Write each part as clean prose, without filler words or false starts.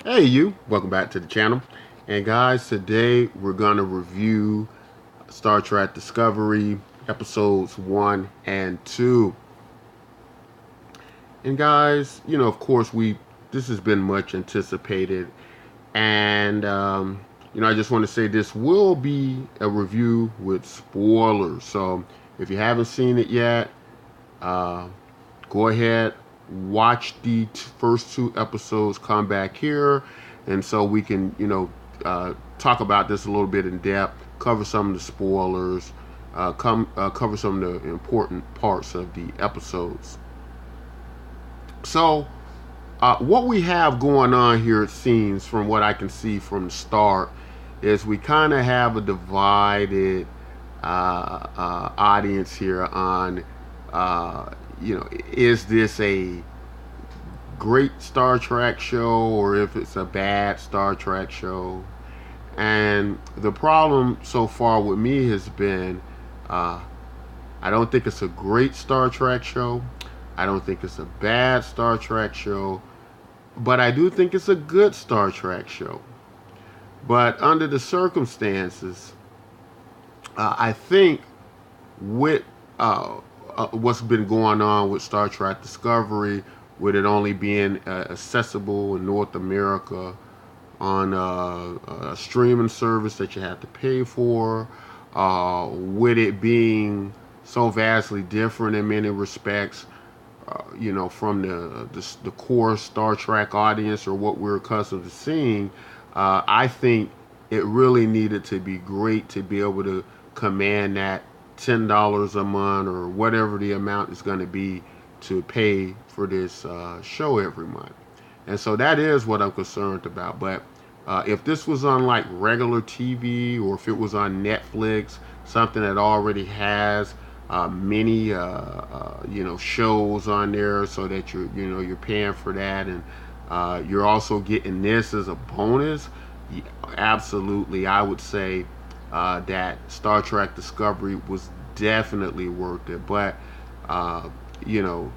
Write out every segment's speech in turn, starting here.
Hey you, welcome back to the channel. And guys, today we're gonna review Star Trek Discovery episodes 1 and 2. And guys, of course this has been much anticipated. And I just want to say this will be a review with spoilers. So if you haven't seen it yet, uh, go ahead, watch the first two episodes, come back here, and so we can, talk about this a little bit in depth, cover some of the spoilers, cover some of the important parts of the episodes. So, what we have going on here, it seems, from what I can see from the start, is we kind of have a divided audience here on is this a great Star Trek show or if it's a bad Star Trek show. And the problem so far with me has been I don't think it's a great Star Trek show. I don't think it's a bad Star Trek show. But I do think it's a good Star Trek show. But under the circumstances, I think with what's been going on with Star Trek Discovery, with it only being accessible in North America on a streaming service that you have to pay for, with it being so vastly different in many respects, from the core Star Trek audience or what we're accustomed to seeing, I think it really needed to be great to be able to command that $10 a month or whatever the amount is going to be to pay for this show every month. And so that is what I'm concerned about. But if this was on like regular TV or if it was on Netflix, something that already has many shows on there, so that you're paying for that, and you're also getting this as a bonus. Yeah, absolutely, I would say that Star Trek Discovery was definitely worth it. But in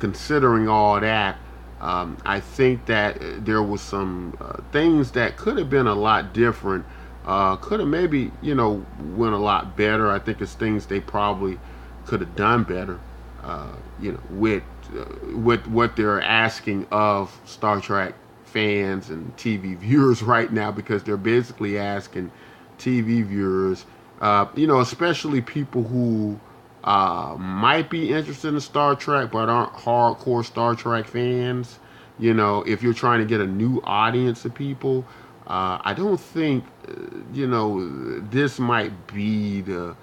considering all that, I think that there was some things that could have been a lot different. Could have maybe went a lot better. I think it's things they probably could have done better. With what they're asking of Star Trek fans and TV viewers right now, because they're basically asking TV viewers, especially people who might be interested in Star Trek but aren't hardcore Star Trek fans. If you're trying to get a new audience of people, I don't think, this might be the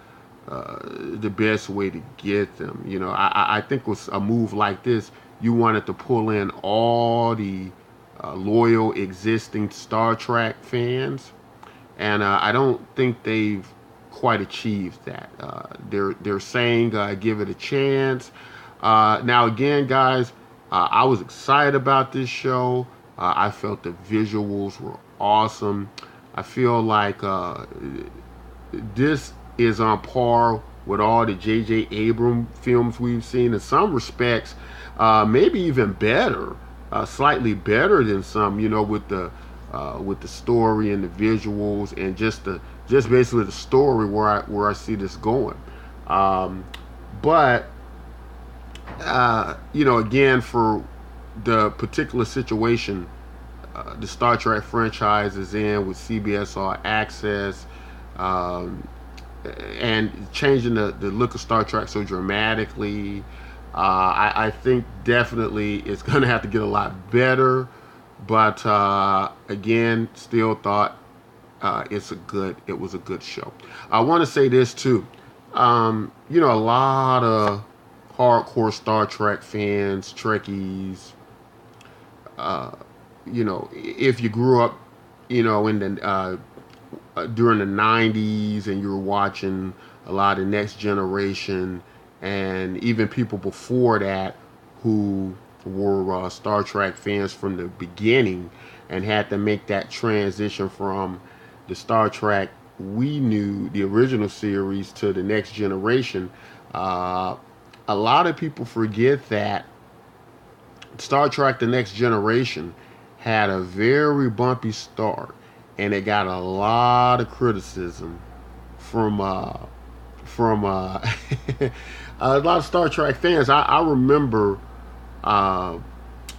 best way to get them. I think with a move like this, you wanted to pull in all the loyal existing Star Trek fans, and I don't think they've quite achieved that. They're saying give it a chance. Now again, guys, I was excited about this show. I felt the visuals were awesome. I feel like this is on par with all the J.J. Abrams films we've seen. In some respects, maybe even better, slightly better than some. With the story and the visuals and just basically the story where I see this going. But again, for the particular situation the Star Trek franchise is in with CBS All Access, and changing the look of Star Trek so dramatically, I think definitely it's going to have to get a lot better. But again, still thought it was a good show. I want to say this too. A lot of hardcore Star Trek fans, Trekkies, if you grew up, in the during the '90s and you were watching a lot of Next Generation, and even people before that who were Star Trek fans from the beginning and had to make that transition from the Star Trek we knew, the original series, to the Next Generation. A lot of people forget that Star Trek The Next Generation had a very bumpy start, and it got a lot of criticism from a lot of Star Trek fans. I remember uh,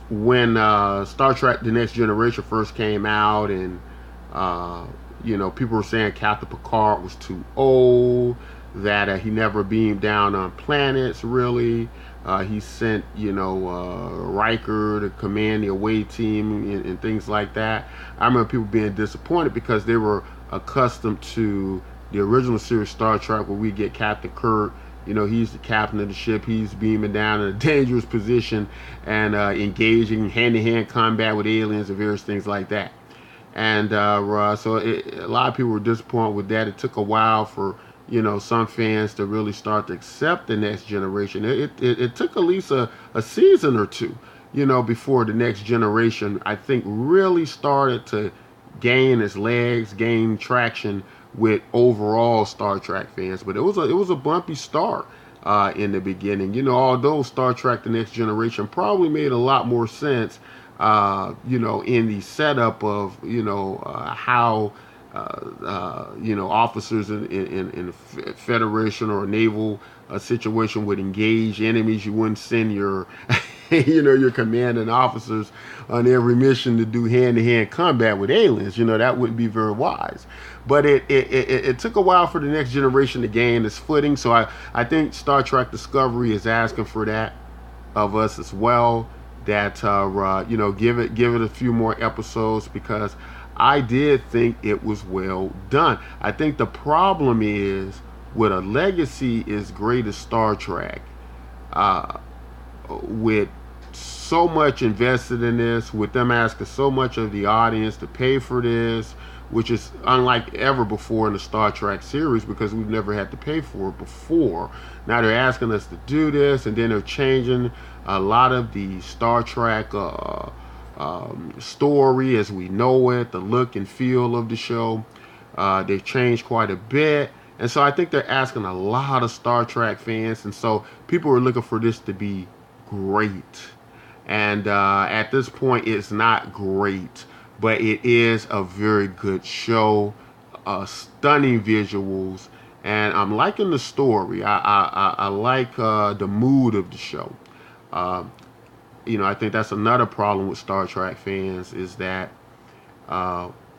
when Star Trek: The Next Generation first came out, and uh, people were saying Captain Picard was too old, that he never beamed down on planets really. He sent, Riker to command the away team and things like that. I remember people being disappointed because they were accustomed to the original series Star Trek, where we get Captain Kirk. He's the captain of the ship. He's beaming down in a dangerous position and engaging hand-to-hand combat with aliens and various things like that. And so a lot of people were disappointed with that. It took a while for some fans to really start to accept the next generation. It took at least a season or two, before the next generation, I think, really started to gain its legs, gain traction with overall Star Trek fans. But it was a bumpy start in the beginning. Although Star Trek: The Next Generation probably made a lot more sense, in the setup of how officers in a Federation or a naval situation would engage enemies. You wouldn't send your your commanding officers on every mission to do hand-to-hand combat with aliens. That wouldn't be very wise. But it took a while for the next generation to gain its footing. So I think Star Trek Discovery is asking for that of us as well. That give it a few more episodes, because I did think it was well done. I think the problem is, with a legacy as great as Star Trek, with so much invested in this, with them asking so much of the audience to pay for this, which is unlike ever before in the Star Trek series, because we've never had to pay for it before. Now they're asking us to do this, and then they're changing a lot of the Star Trek story as we know it, the look and feel of the show. They've changed quite a bit. And so I think they're asking a lot of Star Trek fans. And so people are looking for this to be great. And at this point, it's not great, but it is a very good show. Stunning visuals. And I'm liking the story. I like the mood of the show. I think that's another problem with Star Trek fans, is that,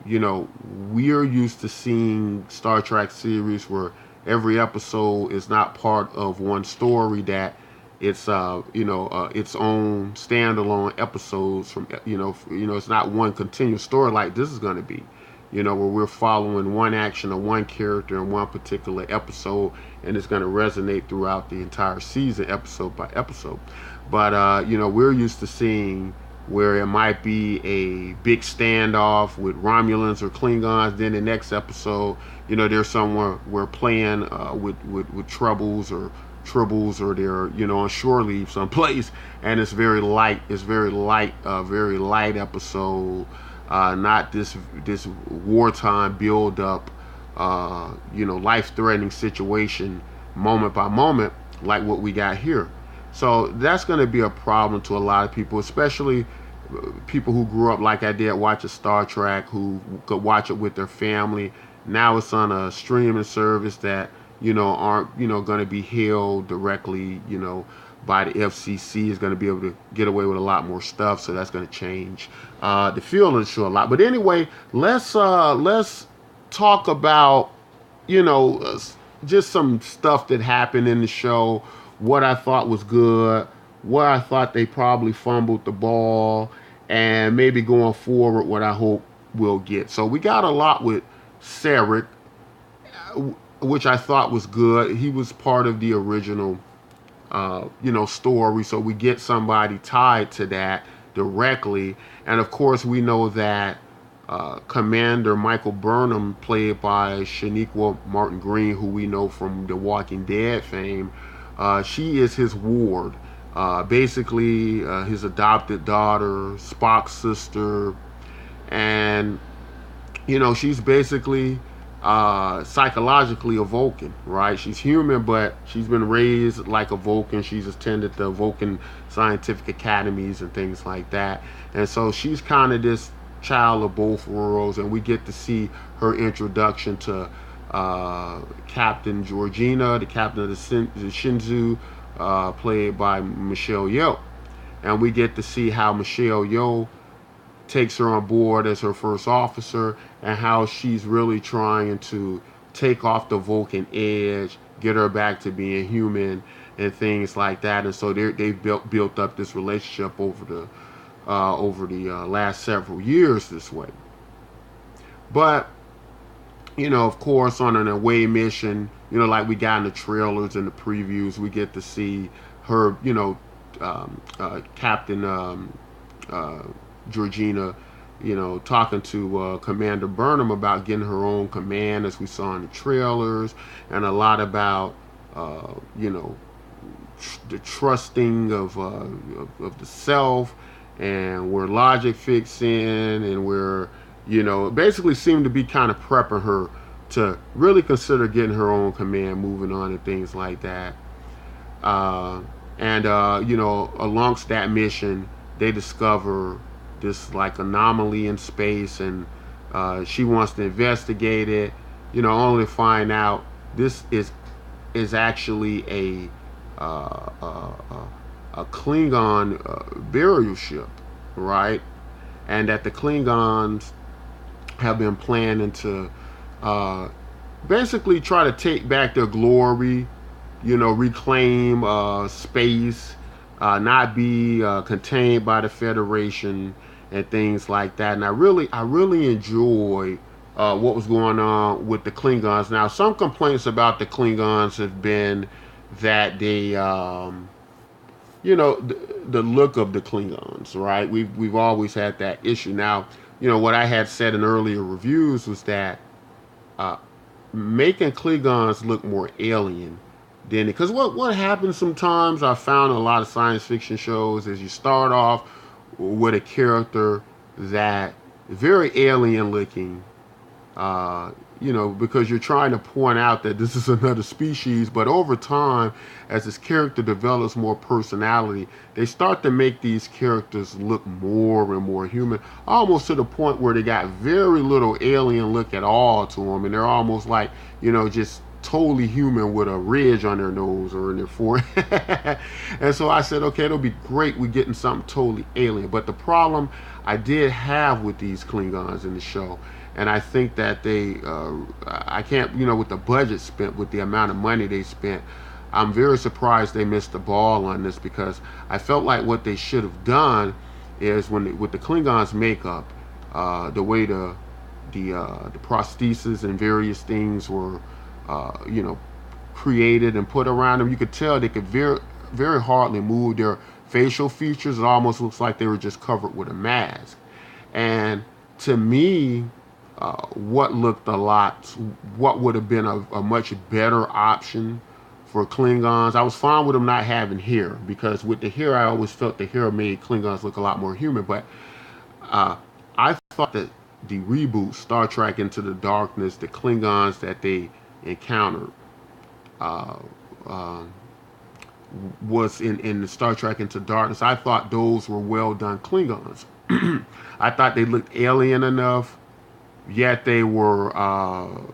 we're used to seeing Star Trek series where every episode is not part of one story, that it's, its own standalone episodes from, it's not one continuous story like this is going to be, where we're following one action or one character in one particular episode, and it's going to resonate throughout the entire season, episode by episode. But, we're used to seeing where it might be a big standoff with Romulans or Klingons. Then the next episode, there's somewhere we're playing with troubles or tribbles, or they're, on shore leave someplace, and it's very light. It's very light episode. Not this wartime build up, life-threatening situation moment by moment like what we got here. So that's going to be a problem to a lot of people, especially people who grew up like I did watching Star Trek, who could watch it with their family. Now it's on a streaming service that, aren't, going to be held directly, by the FCC. Is going to be able to get away with a lot more stuff. So that's going to change the feel of the show a lot. But anyway, let's talk about, just some stuff that happened in the show. What I thought was good, where I thought they probably fumbled the ball, and maybe going forward what I hope we'll get. So we got a lot with Sarek, which I thought was good. He was part of the original, story, so we get somebody tied to that directly. And of course, we know that Commander Michael Burnham, played by Sonequa Martin-Green, who we know from The Walking Dead fame, she is his ward, basically his adopted daughter, Spock's sister, and she's basically psychologically a Vulcan, right? She's human, but she's been raised like a Vulcan. She's attended the Vulcan scientific academies and things like that. And so she's kind of this child of both worlds, and we get to see her introduction to Captain Georgina, the captain of the Shenzhou, played by Michelle Yeoh. And we get to see how Michelle Yeoh takes her on board as her first officer, and how she's really trying to take off the Vulcan edge, get her back to being human, and things like that. And so they've built up this relationship over the last several years this way. But of course, on an away mission, like we got in the trailers and the previews, we get to see her, Captain Georgina, talking to Commander Burnham about getting her own command, as we saw in the trailers, and a lot about, the trusting of the self, and where logic fits in, and where, basically seemed to be kind of prepping her to really consider getting her own command, moving on, and things like that. Amongst that mission, they discover this like anomaly in space, and she wants to investigate it. Only to find out this is actually a Klingon burial ship, right? And that the Klingons have been planning to basically try to take back their glory, reclaim space, not be contained by the Federation and things like that. And I really enjoy what was going on with the Klingons. Now, some complaints about the Klingons have been that they, the look of the Klingons, right? We've always had that issue. Now, what I had said in earlier reviews was that making Klingons look more alien than, because what happens sometimes, I found in a lot of science fiction shows, is you start off with a character that is very alien looking, because you're trying to point out that this is another species. But over time, as this character develops more personality, they start to make these characters look more and more human, almost to the point where they got very little alien look at all to them, and they're almost like, just totally human with a ridge on their nose or in their forehead. And so I said, okay, it'll be great, we're getting something totally alien. But the problem I did have with these Klingons in the show, and I think that I can't, with the budget spent, with the amount of money they spent, I'm very surprised they missed the ball on this, because I felt like what they should have done is, with the Klingons makeup, the way the prostheses and various things were, created and put around them, you could tell they could very, very hardly move their facial features. It almost looks like they were just covered with a mask. And to me, what would have been a much better option for Klingons. I was fine with them not having hair, because with the hair, I always felt the hair made Klingons look a lot more human. But I thought that the reboot, Star Trek Into the Darkness, the Klingons that they encountered was in the Star Trek Into Darkness. I thought those were well done Klingons. I thought they looked alien enough, yet they were,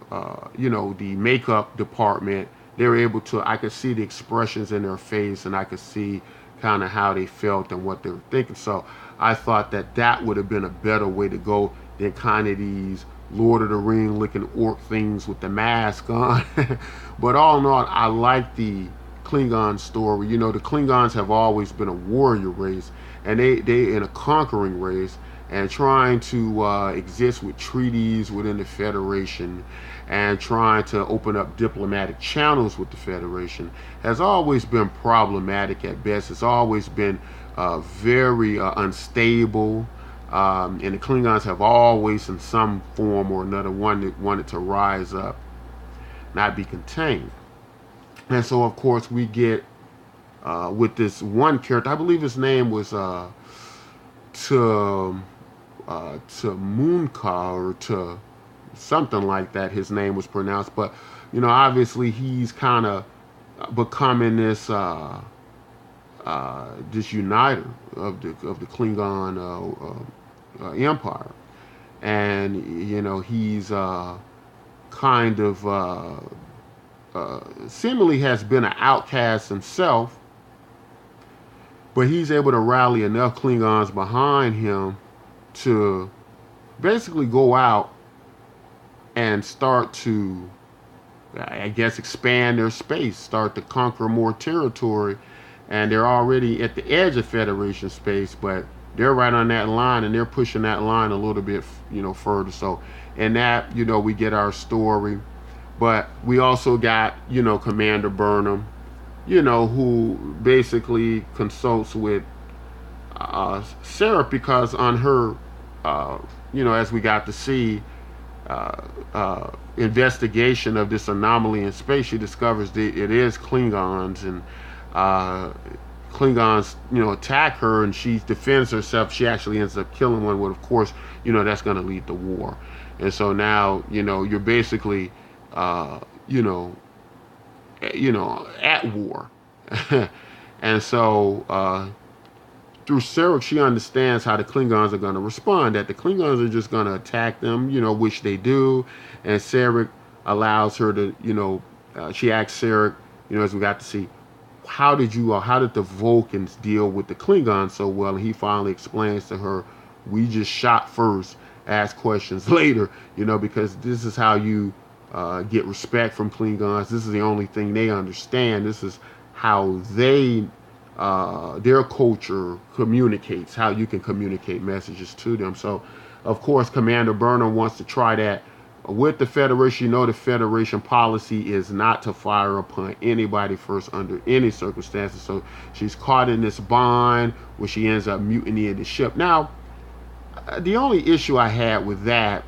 the makeup department, they were able to, I could see the expressions in their face, and I could see kind of how they felt and what they were thinking. So I thought that would have been a better way to go than kind of these Lord of the Ring looking orc things with the mask on. But all in all, I like the Klingon story. The Klingons have always been a warrior race, and they in a conquering race, and trying to exist with treaties within the Federation, and trying to open up diplomatic channels with the Federation has always been problematic at best. It's always been very unstable. And the Klingons have always, in some form or another, wanted to rise up, not be contained. And so, of course, we get with this one character, I believe his name was to Moonka, or to something like that. His name was pronounced, but obviously he's kind of becoming this uniter of the Klingon empire, and he's kind of seemingly has been an outcast himself, but he's able to rally enough Klingons behind him to basically go out and start to, I guess, expand their space, start to conquer more territory. And they're already at the edge of Federation space, but they're right on that line, and they're pushing that line a little bit, further. So in that, we get our story, but we also got, Commander Burnham, who basically consults with Sarah, because on her, as we got to see, investigation of this anomaly in space, she discovers that it is Klingons, and Klingons, attack her, and she defends herself. She actually ends up killing one, but of course, that's going to lead to war. And so now, you're basically, at war. And so, through Sarek, she understands how the Klingons are going to respond, that the Klingons are just going to attack them, which they do. And Sarek allows her to, she asks Sarek, as we got to see, how did the Vulcans deal with the Klingons so well? And he finally explains to her, we just shot first, ask questions later, because this is how you get respect from Klingons. This is the only thing they understand. This is how they, their culture communicates, how you can communicate messages to them. So, of course, Commander Burnham wants to try that with the Federation. The Federation policy is not to fire upon anybody first under any circumstances. So she's caught in this bind where she ends up mutinying the ship. Now, the only issue I had with that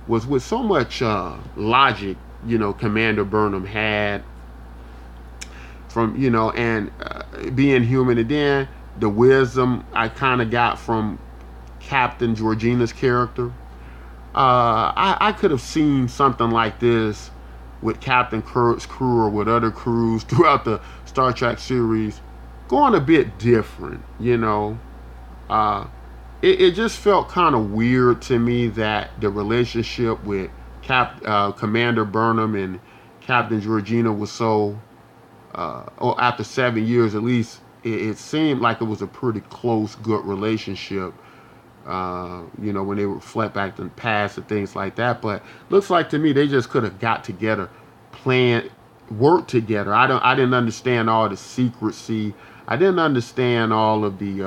was with so much logic, Commander Burnham had from, and being human, and then the wisdom I kind of got from Captain Georgina's character. I could have seen something like this with Captain Kirk's crew or with other crews throughout the Star Trek series going a bit different, It just felt kind of weird to me that the relationship with Commander Burnham and Captain Georgina was so, after 7 years at least, it seemed like it was a pretty close, good relationship. When they reflect back in the past and things like that. But looks like to me they just could have got together, worked together. I didn't understand all the secrecy. I didn't understand all of the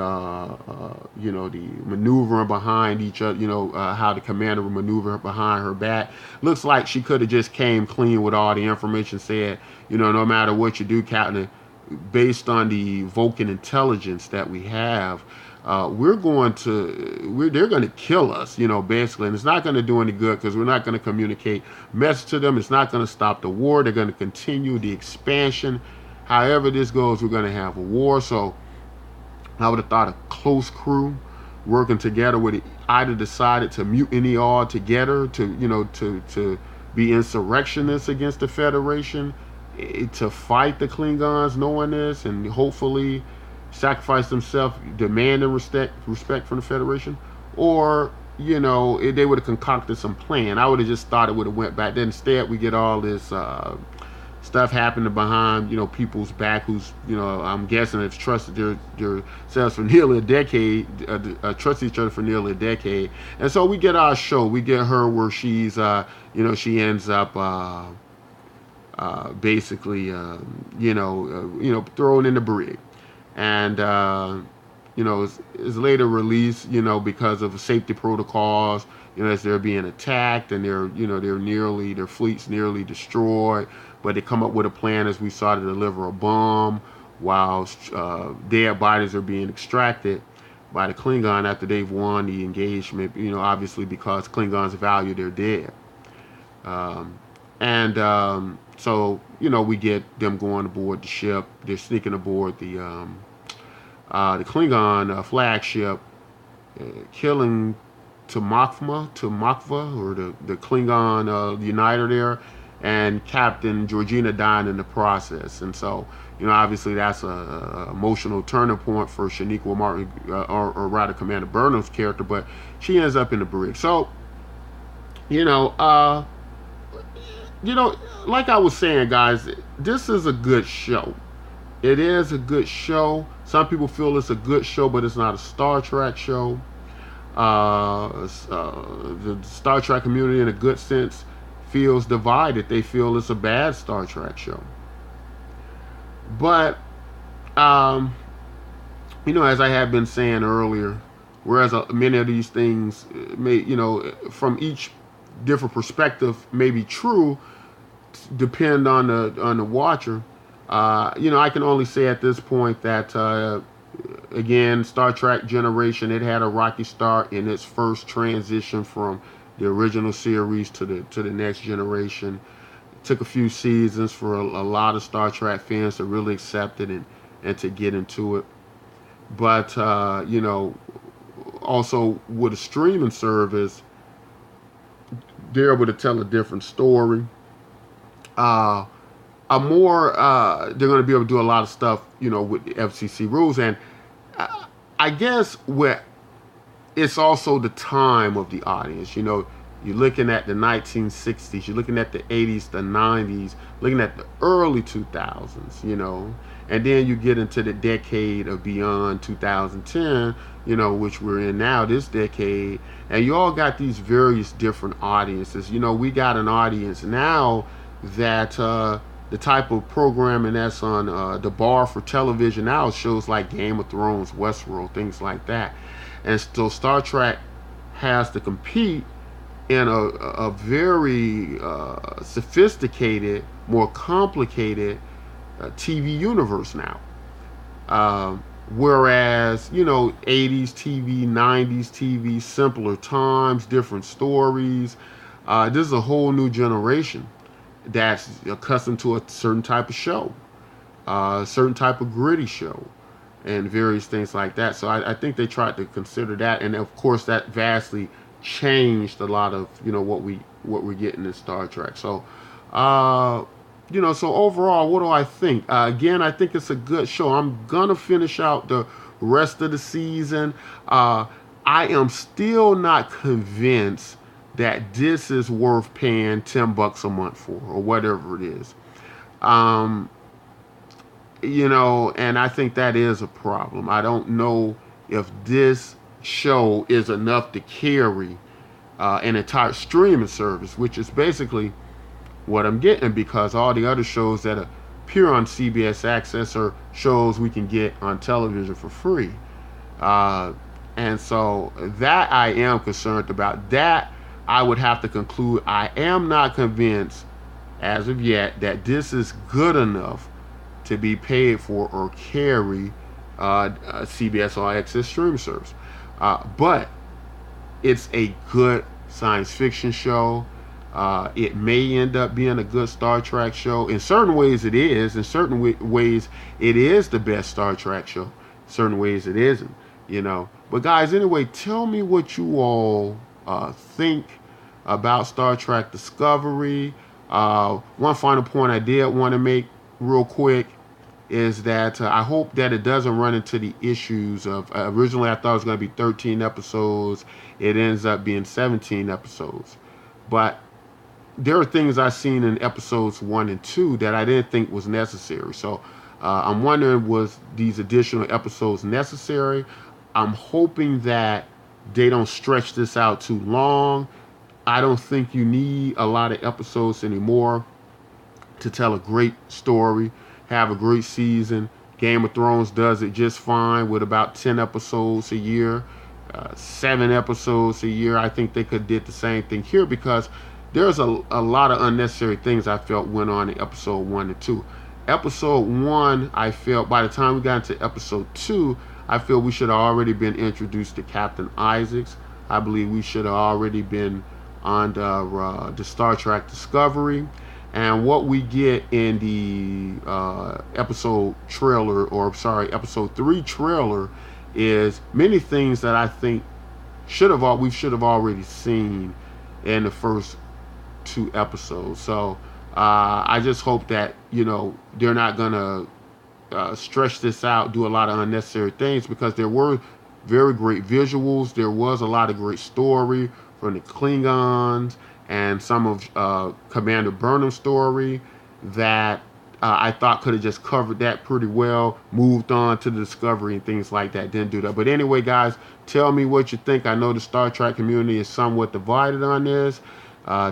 the maneuvering behind each other. How the commander would maneuver behind her back. Looks like she could have just came clean with all the information. Said, no matter what you do, Captain, based on the Vulcan intelligence that we have, they're going to kill us, basically, and it's not going to do any good because we're not going to communicate message to them. It's not going to stop the war. They're going to continue the expansion. However this goes, we're going to have a war. So I would have thought a close crew working together would either decided to mutiny all together to be insurrectionists against the Federation, to fight the Klingons, knowing this, and hopefully sacrifice themselves, demanding respect from the Federation, or they would have concocted some plan. I would have just thought it would have went back. Then instead, we get all this stuff happening behind people's back, who's I'm guessing have trusted themselves for nearly a decade, trust each other for nearly a decade, and so we get our show. We get her where she's she ends up basically thrown in the brig. And is later released, because of safety protocols, as they're being attacked, and their fleet's nearly destroyed. But they come up with a plan, as we saw, to deliver a bomb while dead bodies are being extracted by the Klingon after they've won the engagement. Obviously because Klingons value their dead. So we get them going aboard the ship. They're sneaking aboard the Klingon flagship, killing Tumakva, or the Klingon uniter there, and Captain Georgina dying in the process. And so, obviously that's a emotional turning point for Sonequa Martin, or rather Commander Burnham's character, but she ends up in the brig. So, you know, uh, like I was saying, guys, this is a good show. It is a good show. Some people feel it's a good show, but it's not a Star Trek show. The Star Trek community, in a good sense, feels divided. They feel it's a bad Star Trek show. But, um, as I had been saying earlier, whereas many of these things may, from each different perspective, may be true, depend on the watcher. I can only say at this point that again, Star Trek Generation, it had a rocky start in its first transition from the original series to the next generation. It took a few seasons for a lot of Star Trek fans to really accept it and to get into it. But also with a streaming service, they're able to tell a different story. Uh, they're going to be able to do a lot of stuff, with the FCC rules, and I guess what it's also the time of the audience. You're looking at the 1960s, you're looking at the 80s, the 90s, looking at the early 2000s, and then you get into the decade of beyond 2010, which we're in now, this decade, and you all got these various different audiences. We got an audience now that the type of programming that's on the bar for television now, shows like Game of Thrones, Westworld, things like that. And so Star Trek has to compete in a very sophisticated, more complicated TV universe now. Whereas, 80s TV, 90s TV, simpler times, different stories. This is a whole new generation that's accustomed to a certain type of show, a certain type of gritty show, and various things like that. So I think they tried to consider that, and of course that vastly changed a lot of what we're getting in Star Trek. So so overall, what do I think? Again, I think it's a good show. I'm gonna finish out the rest of the season. I am still not convinced that this is worth paying $10 a month for, or whatever it is. Um, and I think that is a problem. I don't know if this show is enough to carry an entire streaming service, which is basically what I'm getting, because all the other shows that appear on CBS Access are shows we can get on television for free. And so that I am concerned about. That I would have to conclude I am not convinced as of yet that this is good enough to be paid for or carry a CBS All Access streaming service. But it's a good science fiction show. It may end up being a good Star Trek show. In certain ways it is. In certain ways it is the best Star Trek show. In certain ways it isn't. But guys, anyway, tell me what you all think about Star Trek Discovery. One final point I did want to make real quick is that I hope that it doesn't run into the issues of originally I thought it was going to be 13 episodes. It ends up being 17 episodes. But there are things I've seen in episodes 1 and 2 that I didn't think was necessary. So I'm wondering, was these additional episodes necessary? I'm hoping that they don't stretch this out too long. I don't think you need a lot of episodes anymore to tell a great story, have a great season. Game of Thrones does it just fine with about 10 episodes a year, 7 episodes a year. I think they could did the same thing here, because there's a lot of unnecessary things I felt went on in episode 1 and 2. Episode 1, I felt by the time we got into episode 2, I feel we should have already been introduced to Captain Isaacs. I believe we should have already been on the Star Trek Discovery. And what we get in the episode 3 trailer is many things that I think we should have already seen in the first 2 episodes. So I just hope that they're not gonna stretch this out, do a lot of unnecessary things, because there were very great visuals. There was a lot of great story from the Klingons and some of Commander Burnham's story that I thought could have just covered that pretty well, moved on to the Discovery and things like that. Didn't do that. But anyway, guys, tell me what you think. I know the Star Trek community is somewhat divided on this.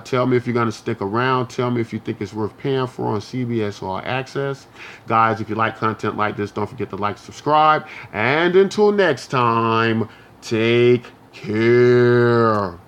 Tell me if you're going to stick around. Tell me if you think it's worth paying for on CBS All Access. Guys, if you like content like this, don't forget to like, subscribe. And until next time, take care.